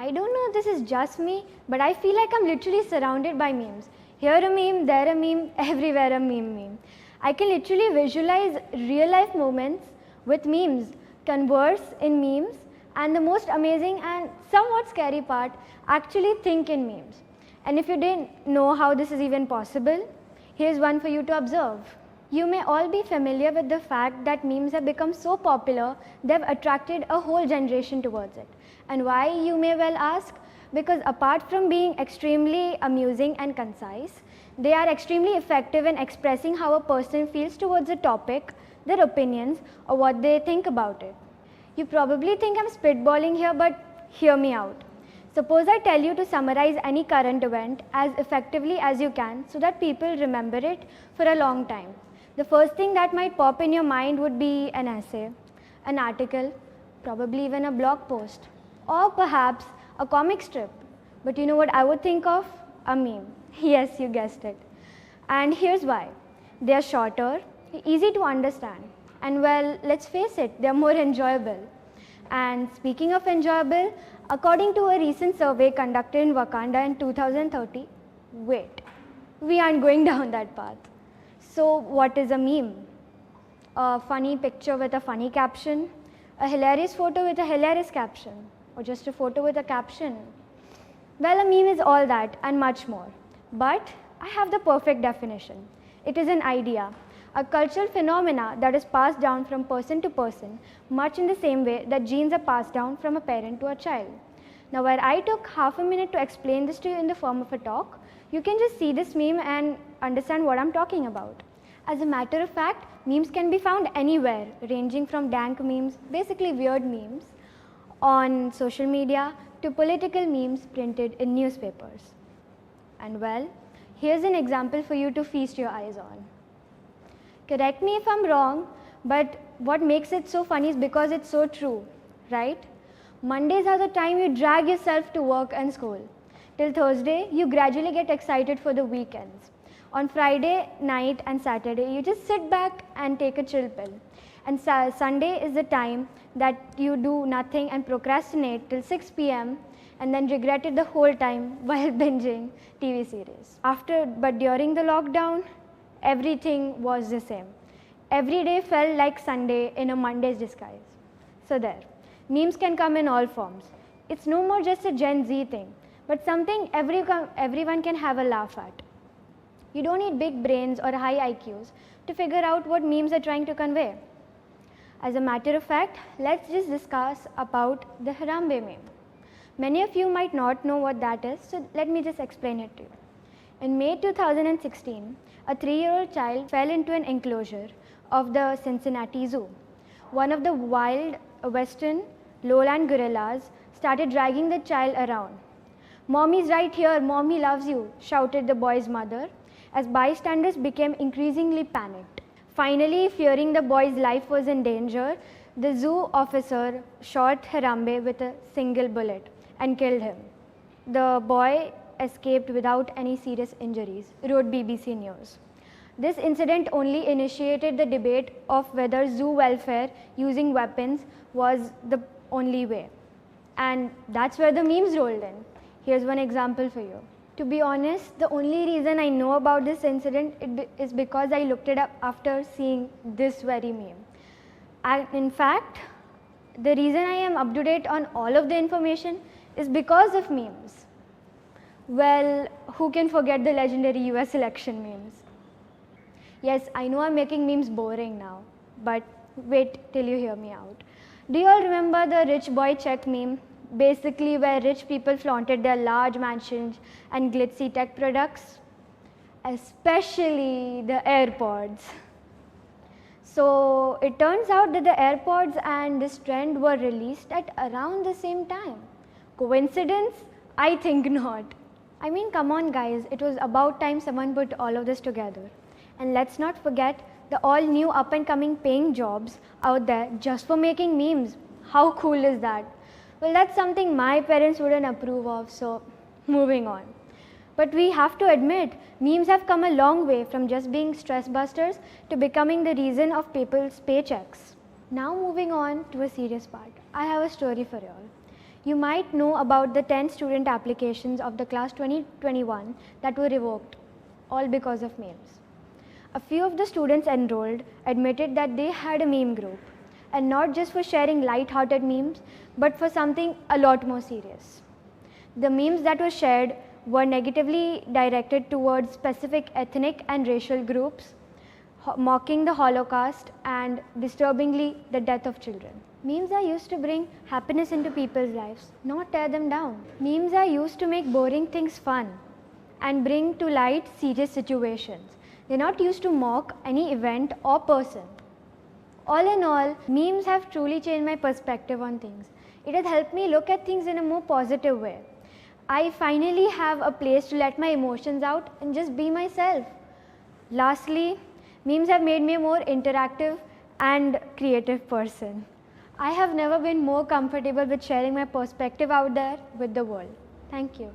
I don't know if this is just me, but I feel like I'm literally surrounded by memes. Here a meme, there a meme, everywhere a meme. I can literally visualize real life moments with memes, converse in memes, and the most amazing and somewhat scary part, actually think in memes. And if you didn't know how this is even possible, here's one for you to observe. You may all be familiar with the fact that memes have become so popular, they've attracted a whole generation towards it. And why, you may well ask? Because apart from being extremely amusing and concise, they are extremely effective in expressing how a person feels towards a topic, their opinions, or what they think about it. You probably think I'm spitballing here, but hear me out. Suppose I tell you to summarize any current event as effectively as you can so that people remember it for a long time. The first thing that might pop in your mind would be an essay, an article, probably even a blog post, or perhaps a comic strip. But you know what I would think of? A meme. Yes, you guessed it. And here's why. They are shorter, easy to understand, and well, let's face it, they're more enjoyable. And speaking of enjoyable, according to a recent survey conducted in Wakanda in 2030, wait, we aren't going down that path. So what is a meme? A funny picture with a funny caption, a hilarious photo with a hilarious caption, or just a photo with a caption? Well, a meme is all that and much more. But I have the perfect definition. It is an idea, a cultural phenomena that is passed down from person to person, much in the same way that genes are passed down from a parent to a child. Now, where I took half a minute to explain this to you in the form of a talk, you can just see this meme and understand what I'm talking about. As a matter of fact, memes can be found anywhere, ranging from dank memes, basically weird memes, on social media to political memes printed in newspapers. And well, here's an example for you to feast your eyes on. Correct me if I'm wrong, but what makes it so funny is because it's so true, right? Mondays are the time you drag yourself to work and school. Till Thursday, you gradually get excited for the weekends. On Friday night and Saturday, you just sit back and take a chill pill. And Sunday is the time that you do nothing and procrastinate till 6 p.m. and then regret it the whole time while binging TV series. But during the lockdown, everything was the same. Every day felt like Sunday in a Monday's disguise. So there, memes can come in all forms. It's no more just a Gen Z thing, but something everyone can have a laugh at. You don't need big brains or high IQs to figure out what memes are trying to convey. As a matter of fact, let's just discuss about the Harambe meme. Many of you might not know what that is, so let me just explain it to you. In May 2016, a 3-year-old child fell into an enclosure of the Cincinnati Zoo. One of the wild western lowland gorillas started dragging the child around. "Mommy's right here, Mommy loves you," shouted the boy's mother, as bystanders became increasingly panicked. Finally, fearing the boy's life was in danger, the zoo officer shot Harambe with a single bullet and killed him. The boy escaped without any serious injuries, wrote BBC News. This incident only initiated the debate of whether zoo welfare using weapons was the only way. And that's where the memes rolled in. Here's one example for you. To be honest, the only reason I know about this incident is because I looked it up after seeing this very meme. And in fact, the reason I am up to date on all of the information is because of memes. Well, who can forget the legendary US election memes? Yes, I know I'm making memes boring now, but wait till you hear me out. Do you all remember the rich boy check meme? Basically where rich people flaunted their large mansions and glitzy tech products, especially the AirPods. So it turns out that the AirPods and this trend were released at around the same time. Coincidence? I think not. I mean, come on guys, it was about time someone put all of this together. And let's not forget the all new up and coming paying jobs out there just for making memes. How cool is that? Well, that's something my parents wouldn't approve of, so moving on. But we have to admit, memes have come a long way from just being stress busters to becoming the reason of people's paychecks. Now moving on to a serious part, I have a story for you all. You might know about the 10 student applications of the class 2021 that were revoked, all because of memes. A few of the students enrolled admitted that they had a meme group, and not just for sharing light-hearted memes, but for something a lot more serious. The memes that were shared were negatively directed towards specific ethnic and racial groups, mocking the Holocaust and disturbingly the death of children. Memes are used to bring happiness into people's lives, not tear them down. Memes are used to make boring things fun and bring to light serious situations. They're not used to mock any event or person. All in all, memes have truly changed my perspective on things. It has helped me look at things in a more positive way. I finally have a place to let my emotions out and just be myself. Lastly, memes have made me a more interactive and creative person. I have never been more comfortable with sharing my perspective out there with the world. Thank you.